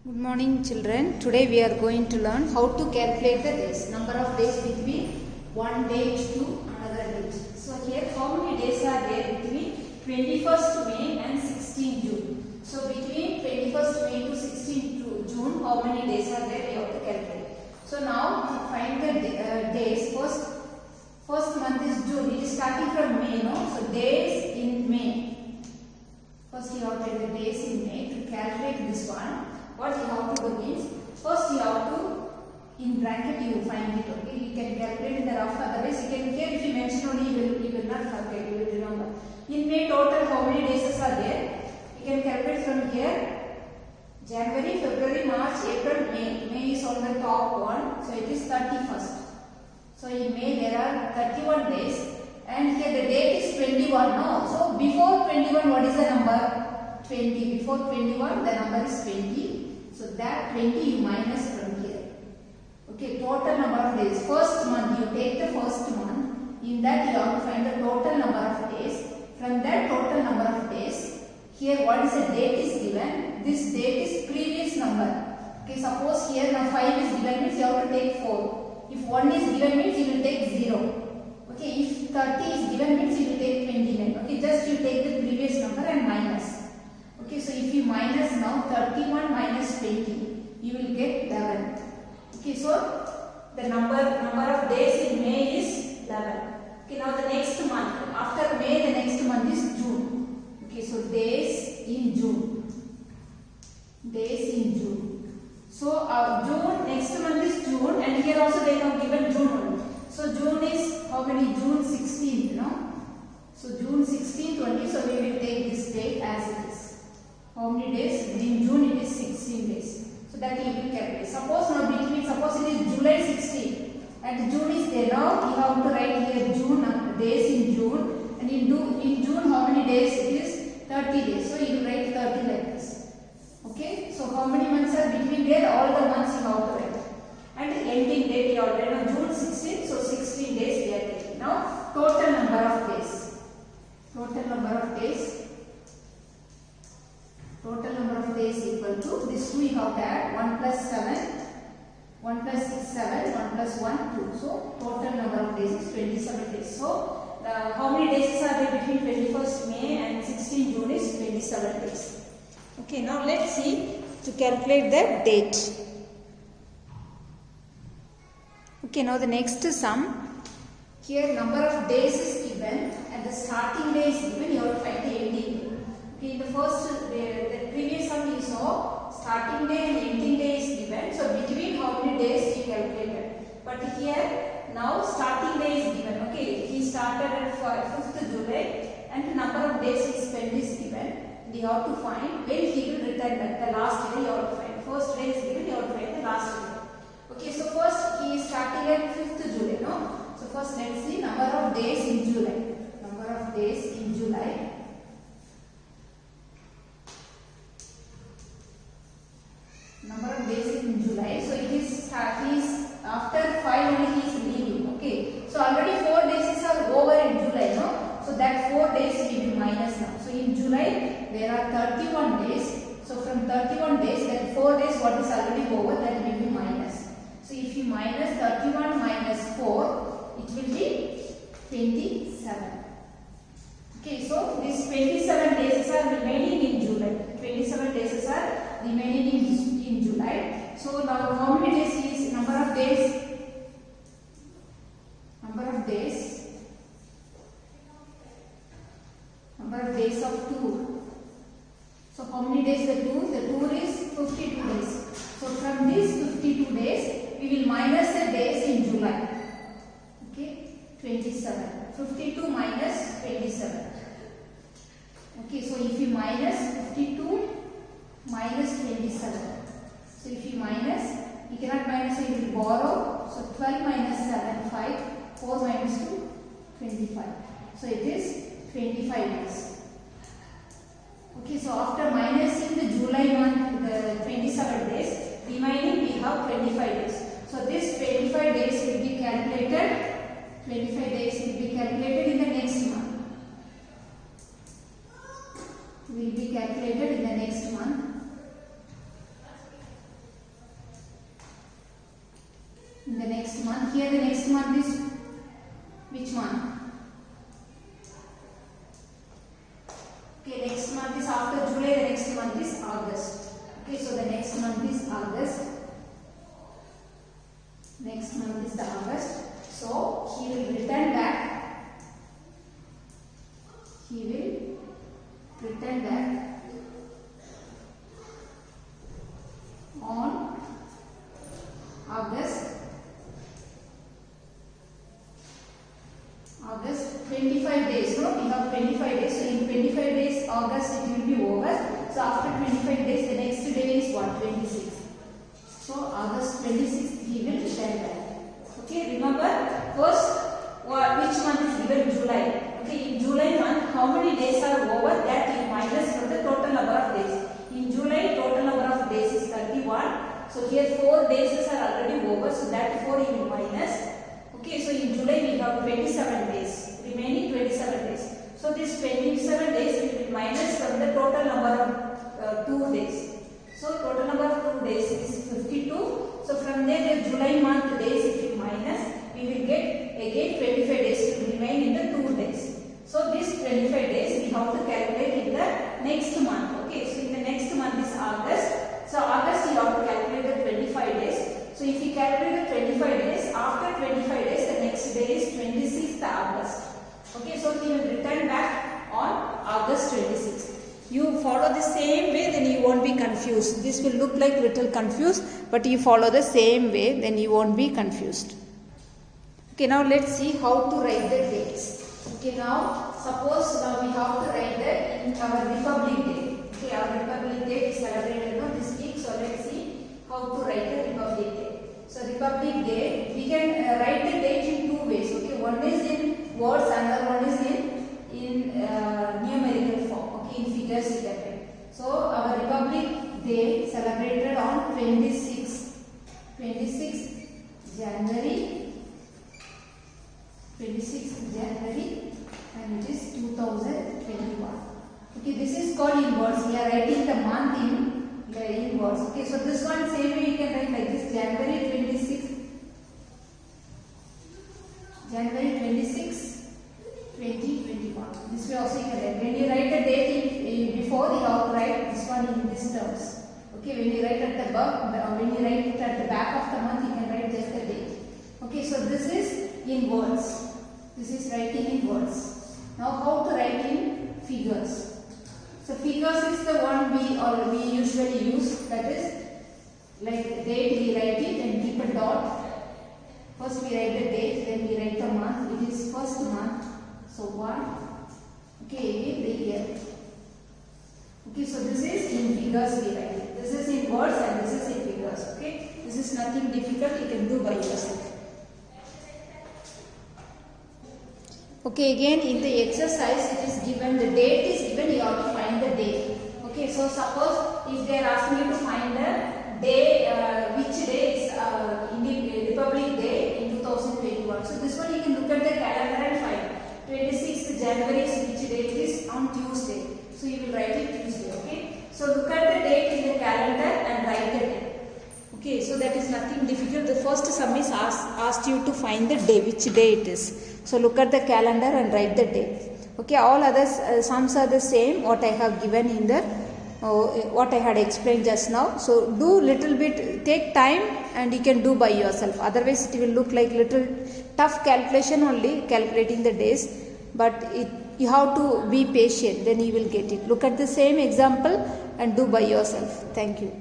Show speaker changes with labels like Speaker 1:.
Speaker 1: Good morning children. Today we are going to learn how to calculate the days. Number of days between one date to another date. So here how many days are there between 21st May and 16 June. So between 21st May to 16 June how many days are there we have to calculate. So now to find the days, first month is June. It is starting from May, no? So days in May. First you have to take the days in May. To calculate this one, what you have to do is, first you have to, in bracket you find it, okay? You can calculate in the rough, otherwise you can, here if you mention only you will not forget, you will remember. In May total how many days are there? You can calculate from here, January, February, March, April, May. May is on the top one, so it is 31st. So in May there are 31 days and here the date is 21, no? So before 21 what is the number? 20. Before 21 the number is 20. So that 20 you minus from here. Okay, total number of days. First month, you take the first month. In that you have to find the total number of days. From that total number of days, here what is the date is given. This date is previous number. Okay, suppose here now 5 is given means you have to take 4. If 1 is given means you will take 0. Okay, if 30 is given means you will take 29. Okay, just you take the previous number and minus. Okay, so if you minus now 31 minus 20, you will get 11. Okay, so the number of days in May is 11. Okay, now the next month, after May the next month is June. Okay, so days in June. Days in June. So June, next month is June and here also they have given June only. So June is how many? June 16th, no? So June 16th only, so we will take this date as it is. How many days? In June it is 16 days. So that you will calculate. Suppose now between, suppose it is July 16 and June is there. Now you have to write here June, days in June, and in June how many days? It is 30 days. So you will write 30 like this. Okay. So how many months are between there? All the months you have to write. And ending date you have to write. Now June 16, so 16 days we are taking. Now total number of days. Total number of days. Total number of days equal to, this 2 we have to add, 1 plus 7, 1 plus 6, 7, 1 plus 1, 2. So, total number of days is 27 days. So, how many days are there between 21st May and 16 June is 27 days. Okay, now let's see to calculate the date. Okay, now the next sum. Here number of days is given and the starting day is given, you have to find the ending. Okay, the first, the previous sum you saw, starting day and ending day is given. So between how many days you calculated. But here, now starting day is given. Okay, he started at 5th July and the number of days he spent is given. And you have to find when he will return back. The last day you have to find. First day is given, you have to find the last day. Okay, so first he is starting at 5th July, no? So first let's see number of days in July. Number of days in July. Number of days in July. So it is after 5 only he is leaving. Okay. So already 4 days are over in July, no? So that 4 days will be minus now. So in July there are 31 days. So from 31 days, then 4 days what is already over, that will be minus. So if you minus 31 minus 4, it will be 27. Okay, so these 27 days are remaining in July. 27 days are remaining in July. So now how many days is number of days? Number of days. Number of days of tour. So how many days the tour? The tour is 52 days. So from these 52 days, we will minus the days in July. Okay, 27. 52 minus 27. Okay, so if you minus 52 minus 27. So if you minus, you cannot minus, so you will borrow. So 12 minus 7, 5. 4 minus 2, 25. So it is 25 days. Okay, so after minusing the July month, the 27 days, remaining we have 25 days. So this 25 days will be calculated. 25 days will be calculated in the next month. Will be calculated in the next month. Okay, so the next month is August. Next month is the August. So he will return back. He will return back on August 25 days. No, we have 25 days. So in 25 days, August it will be over. So after 25 days, the next day is what? 26. So August 26th he will return back. Okay, remember first which month is given? July. Okay, in July month, how many days are over? That you minus from the total number of days. In July, total number of days is 31. So here 4 days are already over. So that 4 you will minus. Okay, so in July we have 27 days. Remaining 27 days. So this 27 days we will minus from the total number of 2 days. So total number of 2 days is 52. So from there the July month days if you minus, we will get again 25 days to remain in the 2 days. So this 25 days we have to calculate in the next month. Okay, so in the next month is August. So August you have to calculate the 25 days. So if you calculate the 25 days, after 25 days the next day is 26th August. Okay, so he will return back on August 26th. You follow the same way, then you won't be confused. This will look like little confused, but you follow the same way, then you won't be confused. Okay, now let's see how to write the dates. Okay, now suppose now we have to write that in our Republic Day. Okay, our Republic Day is celebrated on this week, so let's see how to write the Republic Day. So Republic Day, we can write the date in 2 ways. Okay, one is in words, another one is in numerical form. Okay, in figures we can write. So our Republic Day celebrated on 26th January, and it is 2021. Okay, this is called in words. We are writing the month in words. Okay, so this one same way you can write like this: January 26, 2021. This way also you can write. When you write the date before, you have to write this one in these terms. Okay, when you write at the back, when you write it at the back of the month, you can write just the date. Okay, so this is in words. This is writing in words. Now how to write in figures? So figures is the one we usually use. That is like the date we write it and keep a dot. First we write the date, then we write the month. It is first month. So 1. Okay, again the year. Okay, so this is in figures we write it. This is in words and this is in figures. Okay, this is nothing difficult. You can do by yourself. Okay, again in the exercise it is given, the date is given, you have to find the date. Okay, so suppose if they are asking you to find the day, which day is Republic Day in 2021. So this one you can look at the calendar and find. 26th January is which day? It is on Tuesday. So you will write it Tuesday. Okay, so look at the date in the calendar and write the date. Okay, so that is nothing difficult. The first sum is asked you to find the day, which day it is. So look at the calendar and write the date. Okay, all other sums are the same what I have given in the what I had explained just now. So do little bit, take time and you can do by yourself. Otherwise it will look like little tough calculation only, calculating the days. But you have to be patient, then you will get it. Look at the same example and do by yourself. Thank you.